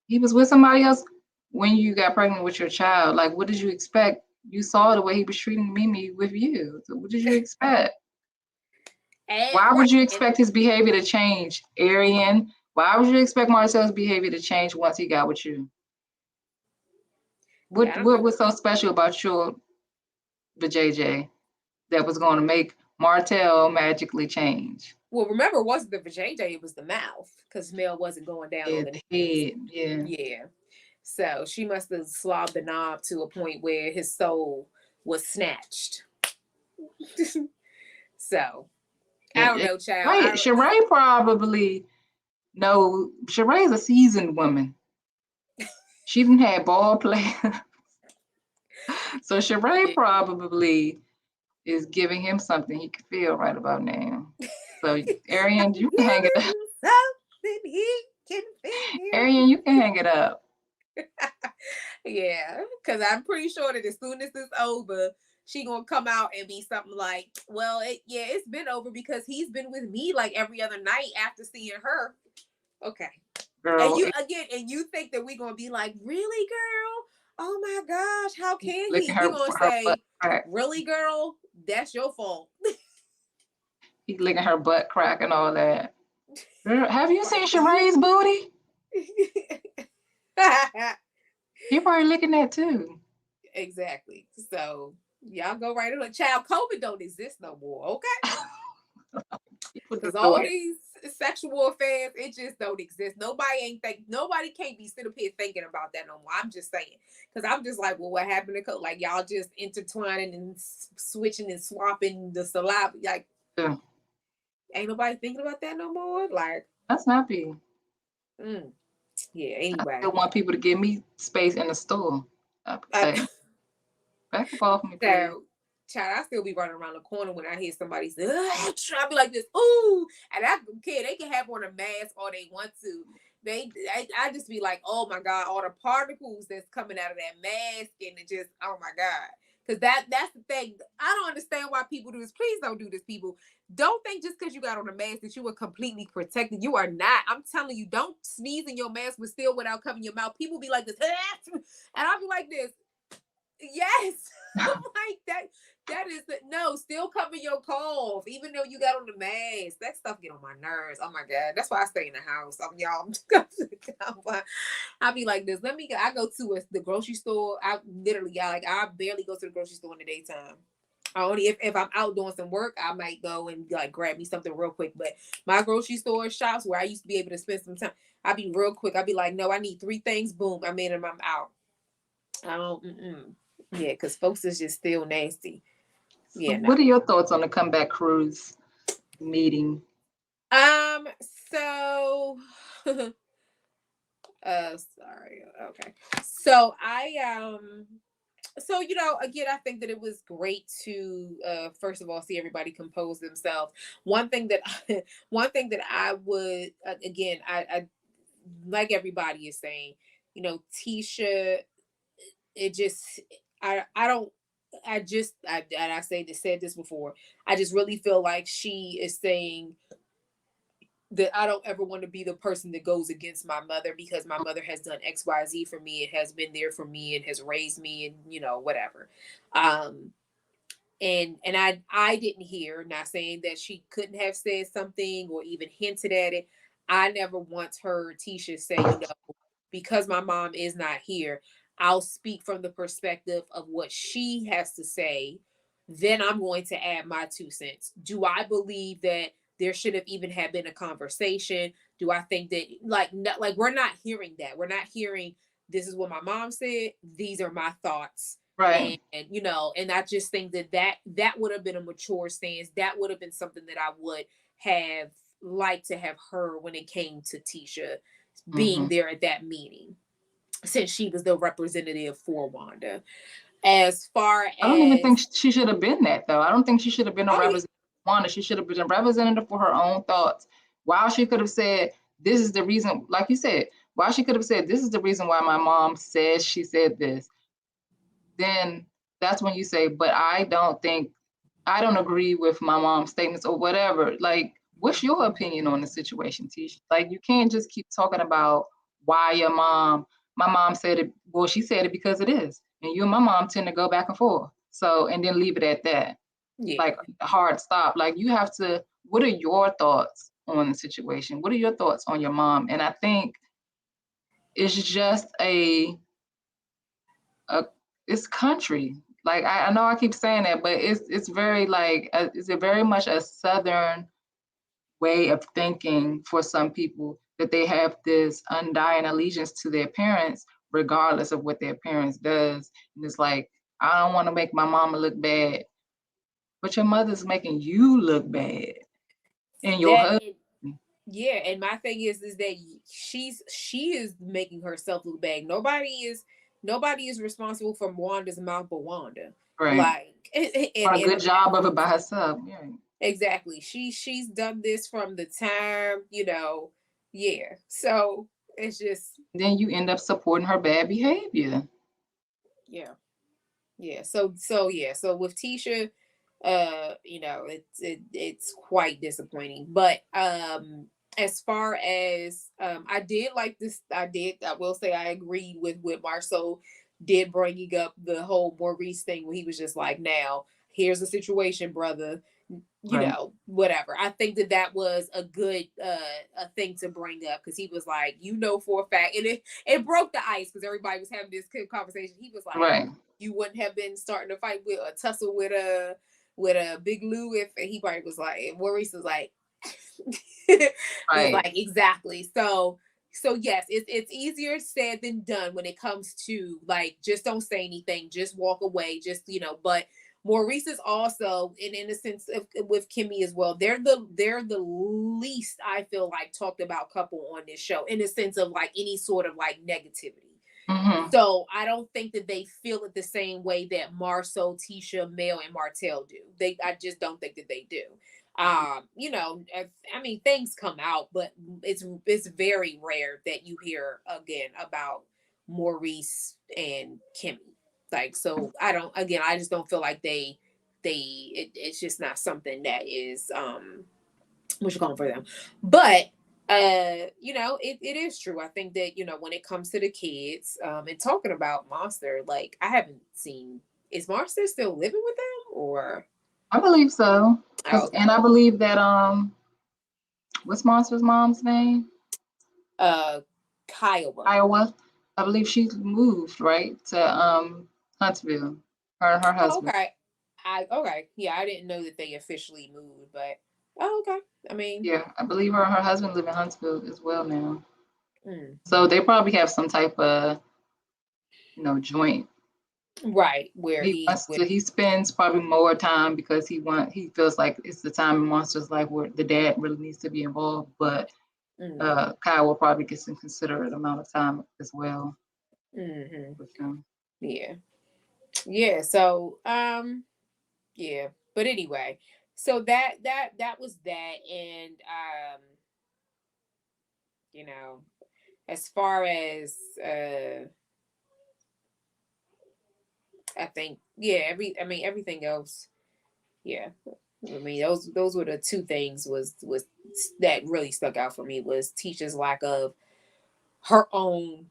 he was with somebody else when you got pregnant with your child. Like, what did you expect? You saw the way he was treating Mimi with you. So what did you expect? And Why right, would you and expect his behavior to change, Arian? Why would you expect Marcel's behavior to change once he got with you? yeah, What I don't what know. was so special about your JJ that was going to make Martel magically change? Well, remember, it wasn't the vajayjay, it was the mouth, because Mel wasn't going down on Yeah, the the knees. head. Yeah. Yeah. So she must have slobbed the knob to a point where his soul was snatched. So I don't know, child. I Right. don't. This, Sheree probably no. Sheree's a seasoned woman. She didn't have ball play. So Sheree yeah. probably is giving him something he can feel right about now. So Arian, I'm you can hang it up. giving him something he can feel. Arian, you can hang it up. Yeah, because I'm pretty sure that as soon as it's over, she gonna come out and be something like, "Well, it's been over because he's been with me like every other night after seeing her." Okay, and Girl, you think that we gonna be like, "Really, girl? Oh my gosh, how he's can licking he?" We gonna her butt say, crack. "Really, girl? That's your fault." He's licking her butt crack and all that. Girl, have you seen Right. Sheree's booty? He probably licking that too. Exactly. So y'all go right in. Child, COVID don't exist no more, okay? People Because just go all ahead. these sexual affairs, it just don't exist. Nobody can't be sitting up here thinking about that no more. I'm just saying. Because I'm just like, well, what happened to COVID? Like, y'all just intertwining and switching and swapping the saliva. Like, Yeah, ain't nobody thinking about that no more. Like, that's happy. mm, yeah, I anyway. still want people to give me space in the store. I'll be like, back up off me, please. So, child, I still be running around the corner when I hear somebody say, I be like this, ooh, and I don't care. They can have on a mask all they want to. I just be like, oh my God, all the particles that's coming out of that mask, and it just, oh my God. Because that's the thing. I don't understand why people do this. Please don't do this, people. Don't think just because you got on a mask that you are completely protected. You are not. I'm telling you, don't sneeze in your mask but still without covering your mouth. People be like this, and I'll be like this. Yes. I'm like that. That is the no, still cover your cough, even though you got on the mask. That stuff get on my nerves. Oh my God. That's why I stay in the house. I'll be like this. Let me go. I go to the grocery store. I barely go to the grocery store in the daytime. I only if I'm out doing some work, I might go and like grab me something real quick. But my grocery store shops where I used to be able to spend some time, I'd be real quick. I'd be like, no, I need 3 things. Boom, I'm in and I'm out. I don't. Yeah, because folks is just still nasty. So Yeah, no. what are your thoughts on the comeback cruise meeting? So sorry. Okay. So again, I think that it was great to first of all see everybody compose themselves. One thing that I would again, I like everybody is saying, Tisha, it just I don't and I said this before. I just really feel like she is saying that I don't ever want to be the person that goes against my mother because my mother has done XYZ for me and has been there for me and has raised me and whatever. And I didn't hear, not saying that she couldn't have said something or even hinted at it. I never once heard Tisha say, because my mom is not here, I'll speak from the perspective of what she has to say. Then I'm going to add my 2 cents. Do I believe that there should have even had been a conversation? Do I think that like we're not hearing that? We're not hearing this is what my mom said. These are my thoughts. Right. And I just think that would have been a mature stance. That would have been something that I would have liked to have heard when it came to Tisha being there at that meeting, since she was the representative for Wanda. As far I don't even as think she should have been that though. I don't think she should have been a oh yeah, representative for Wanda. She should have been a representative for her own thoughts. While she could have said, this is the reason, like you said, while she could have said, this is the reason why my mom says she said this, then that's when you say, but I don't agree with my mom's statements or whatever. Like, what's your opinion on the situation, Tish? Like, you can't just keep talking about why my mom said it. Well, she said it because it is. And you and my mom tend to go back and forth. So, and then leave it at that. yeah. Like, a hard stop. Like, you have to, what are your thoughts on the situation? What are your thoughts on your mom? And I think it's just it's country. Like I know I keep saying that, but it's very like it's a very much a Southern way of thinking for some people that they have this undying allegiance to their parents, regardless of what their parents does. And it's like, I don't want to make my mama look bad, but your mother's making you look bad, and your That husband. yeah, and my thing is that she is making herself look bad. Nobody is responsible for Wanda's mouth but Wanda. Right. Like and For a good job of it by herself. Yeah. exactly. She's done this from the time, yeah. So it's just Then you end up supporting her bad behavior. yeah. Yeah. So yeah. So with Tisha, it's quite disappointing. But as far as I will say I agreed with Marceau did bringing up the whole Maurice thing where he was just like, now here's the situation, brother, Right. whatever. I think that was a good a thing to bring up, because he was like, for a fact, and it broke the ice because everybody was having this good conversation. He was like, Right. you wouldn't have been starting to fight with a tussle with a Big Lou if, and he probably was like, Maurice was like was Right. like, exactly. So yes, it's easier said than done when it comes to like, just don't say anything, just walk away, just but Maurice is also in a sense with Kimmy as well. They're the least, I feel like, talked about couple on this show, in a sense of like any sort of like negativity. So I don't think that they feel it the same way that Marceau, Tisha, Mel, and Martell do. I just don't think that they do. I mean, things come out, but it's very rare that you hear again about Maurice and Kimmy. Like, so I just don't feel like it's just not something that is what you calling for them. But it is true. I think that, when it comes to the kids, and talking about Monster, like, I haven't seen, is Monster still living with them, or? I believe so. Oh, okay. And I believe that what's Monster's mom's name? uh Kiowa. Iowa. I believe she's moved, right, to Huntsville. Her and her Oh, husband. okay. Okay. Yeah, I didn't know that they officially moved, but okay. I mean, Yeah, I believe her and her husband live in Huntsville as well now. mm, So they probably have some type of, joint. right, where He he wants would. to. He spends probably more time because he feels like it's the time in Monster's life where the dad really needs to be involved. But Kyle will probably get some considerate amount of time as well Mm-hmm. with him. Yeah. Yeah. So, yeah. But anyway, so that was that, and you know, as far as I think, yeah, everything else, yeah. I mean, those were the two things was that really stuck out for me, was Tisha's lack of her own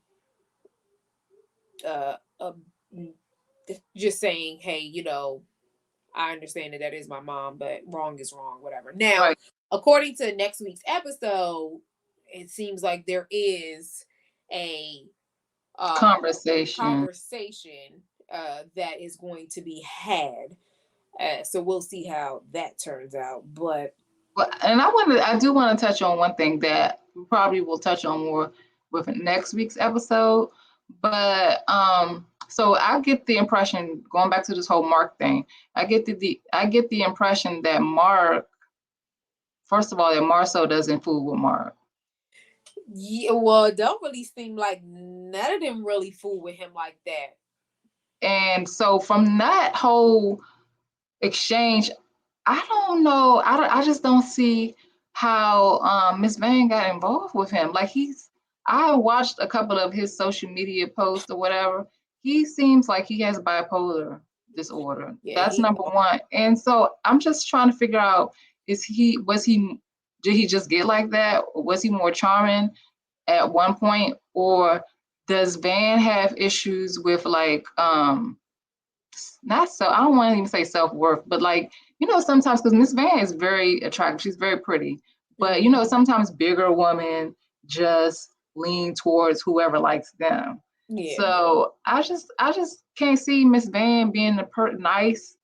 uh, uh just saying, hey, I understand that is my mom, but wrong is wrong, whatever. Now, Right. according to next week's episode, it seems like there is a Conversation. conversation that is going to be had. So we'll see how that turns out. But Well, and I do want to touch on one thing that we probably will touch on more with next week's episode. But so I get the impression, going back to this whole Mark thing, I get the impression that Mark, first of all, that Marcel doesn't fool with Mark. yeah, well, it don't really seem like none of them really fool with him like that. And so from that whole exchange, I don't know. I just don't see how Miss Vane got involved with him. Like I watched a couple of his social media posts or whatever. He seems like he has bipolar disorder. Yeah, That's number one. And so I'm just trying to figure out, did he just get like that? Or was he more charming at one point? Or does Van have issues with like, not so, I don't want to even say self-worth, but like, sometimes, because Miss Van is very attractive, she's very pretty, but sometimes bigger women just lean towards whoever likes them. yeah. So I just can't see Miss Van being the nice,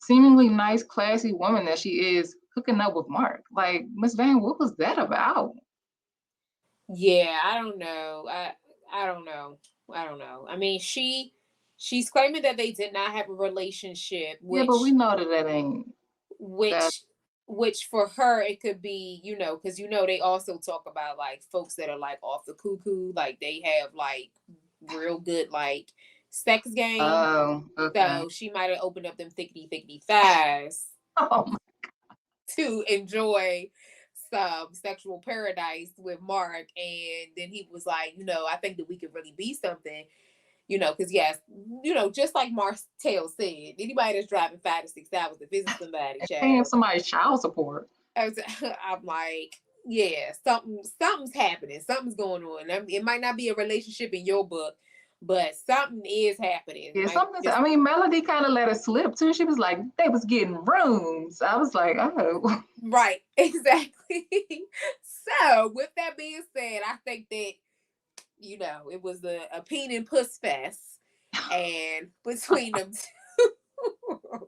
seemingly nice, classy woman that she is, hooking up with Mark. Like, Miss Van, what was that about? Yeah, I don't know. I don't know. I don't know. I mean, she's claiming that they did not have a relationship, Yeah, but we know that ain't that. which which for her it could be, because they also talk about like folks that are like off the cuckoo, like they have like real good like sex game. Oh, okay. So she might have opened up them thickety thighs Oh, to enjoy some sexual paradise with Mark. And then he was like, I think that we could really be something, because yes, just like Martell said, anybody that's driving 5 to 6 hours to visit somebody, paying child, somebody's child support. I'm like, yeah, something's happening, something's going on. It might not be a relationship in your book, but something is happening. It Yeah, might something. just I mean, Melody kind of let it slip too. She was like, they was getting rooms. I was like, oh, right, exactly. So, with that being said, I think that it was a peen and puss fest, and between them two,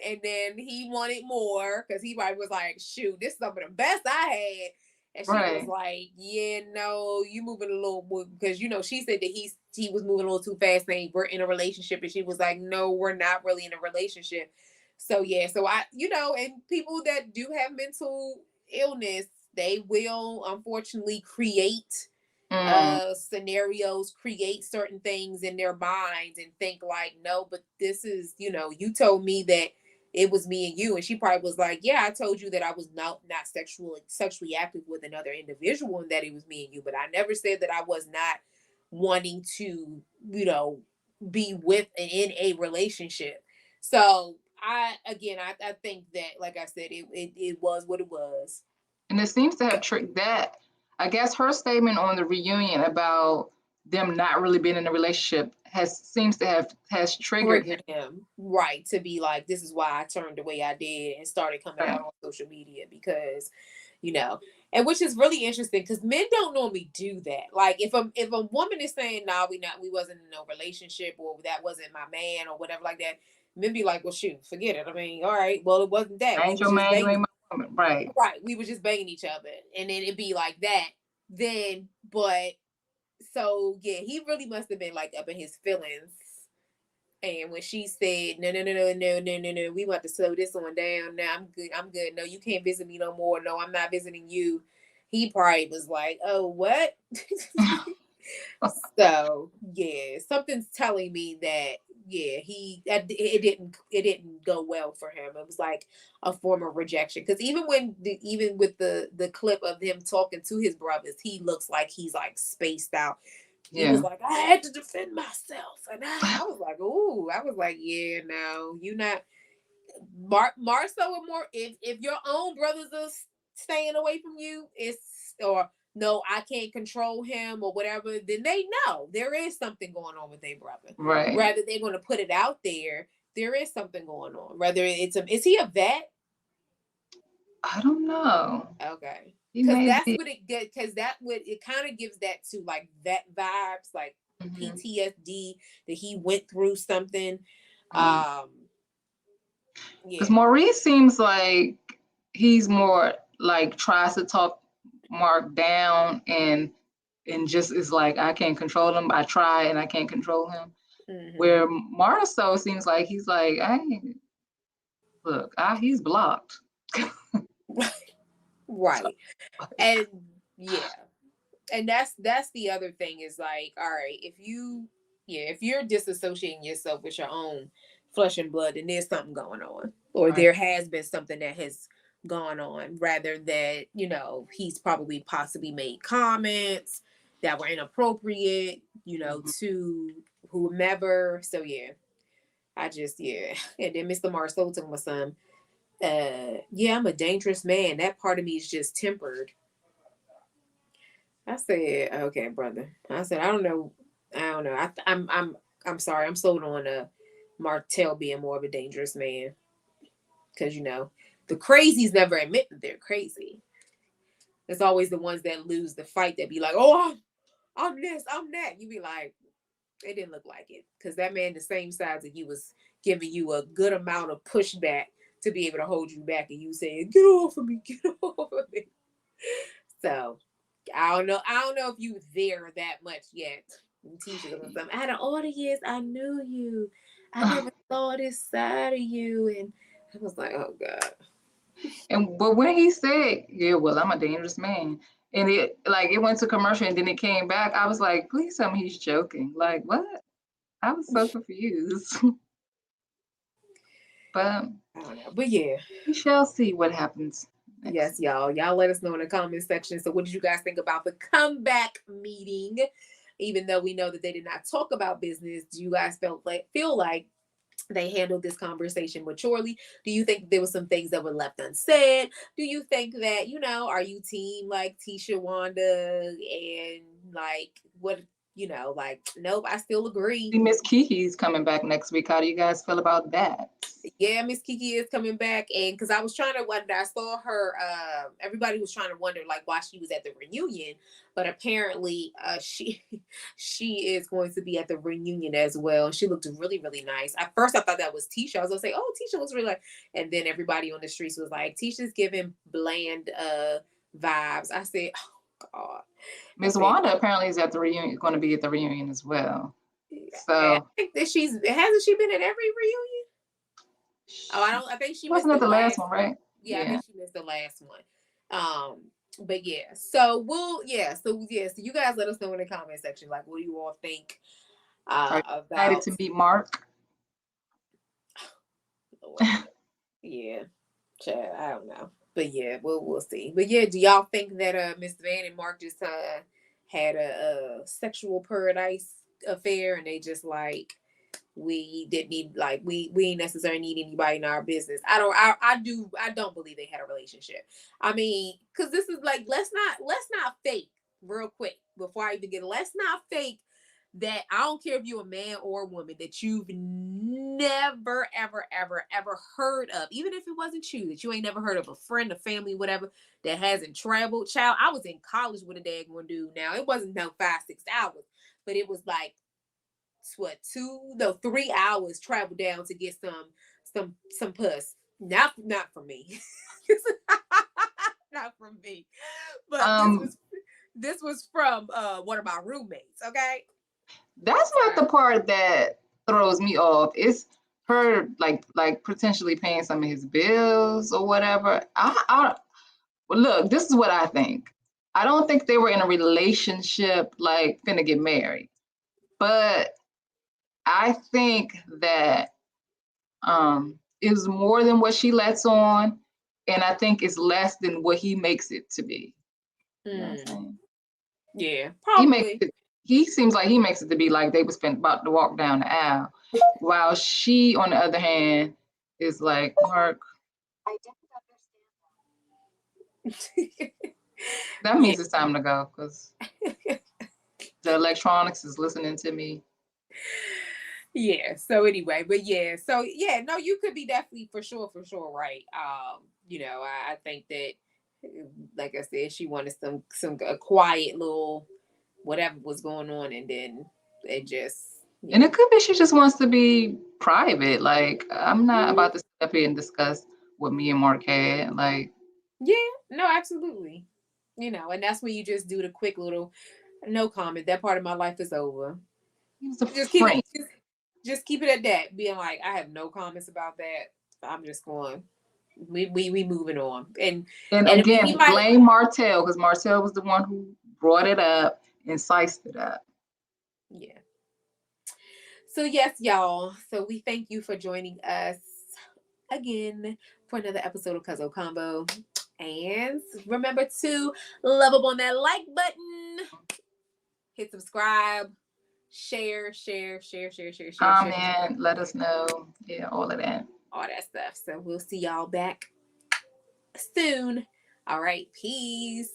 and then he wanted more because he probably was like, "Shoot, this is some of the best I had." And she was right. like, "Yeah, no, you moving a little more," because she said that he was moving a little too fast, saying we're in a relationship, and she was like, "No, we're not really in a relationship." So yeah, so and people that do have mental illness, they will unfortunately create Mm, scenarios, create certain things in their minds and think like, no, but this is, you told me that it was me and you. And she probably was like, yeah, I told you that I was not sexually active with another individual and that it was me and you, but I never said that I was not wanting to, be with and in a relationship. So I think that, like I said, it was what it was. And it seems to have tricked that. I guess her statement on the reunion about them not really being in a relationship seems to have has triggered him. Triggered him, right, to be like, this is why I turned the way I did and started coming Right. out on social media, because, you know, and which is really interesting because men don't normally do that. Like if a woman is saying, "Nah, we wasn't in no relationship," or "that wasn't my man," or whatever like that, men be like, "Well, shoot, forget it. I mean, all right, well, it wasn't that. I We ain't was your just man, you banging." ain't my woman. Right. Right, we were just banging each other, and then it'd be like that. Then, but so yeah, he really must have been like up in his feelings. And when she said, "No, no, no, no, no, no, no, no, we want to slow this one down. Now I'm good. I'm good. No, you can't visit me no more. No, I'm not visiting you." He probably was like, "Oh, what?" So yeah, something's telling me that yeah, it didn't go well for him. It was like a form of rejection, because even with the clip of him talking to his brothers, he looks like he's like spaced out. He was Yeah. like, "I had to defend myself," and I was like, "Ooh," I was like, "Yeah, no, you not Marcel or more. If your own brothers are staying away from you, it's or no, I can't control him or whatever, then they know there is something going on with their brother. Right. Rather they're going to put it out there, there is something going on. Whether is he a vet? I don't know. Okay, He because may that's be. what it get. Because that would it kind of gives that to like vet vibes, like Mhm. PTSD, that he went through something. Mhm. Um, Because yeah. Maurice seems like he's more like tries to talk Mark down and just is like I can't control him. I try and I can't control him. Hmm. Where Marcel seems like he's like I ain't, look, he's blocked. So, Right. And yeah. And that's the other thing is like, all right, if you're disassociating yourself with your own flesh and blood, then there's something going on. Or right. there has been something that has gone on, rather that, he's probably possibly made comments that were inappropriate, Mhm. to whomever. So yeah, I just yeah. And then Mr. Marceau told my son, yeah, I'm a dangerous man. That part of me is just tempered. I said, okay, brother. I said, I don't know. I don't know. I'm sorry. I'm sold on Martell being more of a dangerous man, because the crazies never admit that they're crazy. It's always the ones that lose the fight that be like, "Oh, I'm this, I'm that." You be like, it didn't look like it, because that man the same size that you was giving you a good amount of pushback to be able to hold you back, and you saying, "Get off of me, get off of me." So I don't know. I don't know if you there that much yet. Teachers or something. Out of all the years I knew you, I never saw this side of you, and I was like, oh god. And but when he said, "Yeah, well, I'm a dangerous man," and it went to commercial and then it came back, I was like, "Please tell me he's joking." Like what? I was so confused. But I don't know, but yeah, we shall see what happens next. yes, y'all let us know in the comment section. So, what did you guys think about the comeback meeting? Even though we know that they did not talk about business, do you guys feel like they handled this conversation maturely? Do you think there were some things that were left unsaid? Do you think that, are you team like Tisha, Wanda, and like what, like, nope, I still agree. See, Miss Kiki's coming back next week. How do you guys feel about that? Yeah, Miss Kiki is coming back, and because I was trying to wonder, I saw her. Everybody was trying to wonder like why she was at the reunion, but apparently, she she is going to be at the reunion as well. She looked really really nice. At first, I thought that was Tisha. I was gonna say, oh, Tisha looks really nice, and then everybody on the streets was like, Tisha's giving bland vibes. I said, oh God. I Miss said, Wanda apparently is at the reunion, going to be at the reunion as well. I So think that hasn't she been at every reunion? Oh, I think she missed wasn't the it the last last one, one. right? Yeah, I Yeah. think she missed the last one. But yeah, so so you guys let us know in the comment section, like, what do you all think Are you excited about to meet Mark? Lord. Yeah, Chad, I don't know. But yeah, we'll see. But yeah, do y'all think that Mr. Van and Mark just had a sexual paradise affair, and they just like we didn't need like we ain't necessarily need anybody in our business. I don't believe they had a relationship. I mean, because this is like let's not fake real quick before I even get it. Let's not fake that. I don't care if you're a man or a woman that you've never ever heard of, even if it wasn't you, that you ain't never heard of a friend, a family, whatever, that hasn't traveled. Child, I was in college with a daggone dude. Now it wasn't no 5-6 hours, but it was like 3 hours travel down to get some puss. Not for me. Not from me. But this was from one of my roommates, okay? That's not the part that throws me off. It's her like potentially paying some of his bills or whatever. Well, look, this is what I think. I don't think they were in a relationship like finna get married. But I think that is more than what she lets on, and I think it's less than what he makes it to be. You know what I'm saying? Yeah, probably. He seems like he makes it to be like they was about to walk down the aisle, while she, on the other hand, is like, Mark, I didn't understand that. That means it's time to go because the electronics is listening to me. Yeah. So anyway, but yeah. So yeah, no, you could be definitely for sure right. You know, I think that, like I said, she wanted a quiet little whatever was going on, and then it just. Yeah. And it could be she just wants to be private. Like, I'm not about to sit up here and discuss what me and Mark had. Like, yeah, no, absolutely. You know, and that's when you just do the quick little no comment. That part of my life is over. Just keep it at that. Being like, I have no comments about that. I'm just going. We moving on. And again, blame Martell because Martell was the one who brought it up and sized it up. Yeah. So yes, y'all. So we thank you for joining us again for another episode of Cuzzo Convo. And remember to love up on that like button. Hit subscribe. Share. Comment, let us know. Yeah, all of that. All that stuff. So we'll see y'all back soon. All right. Peace.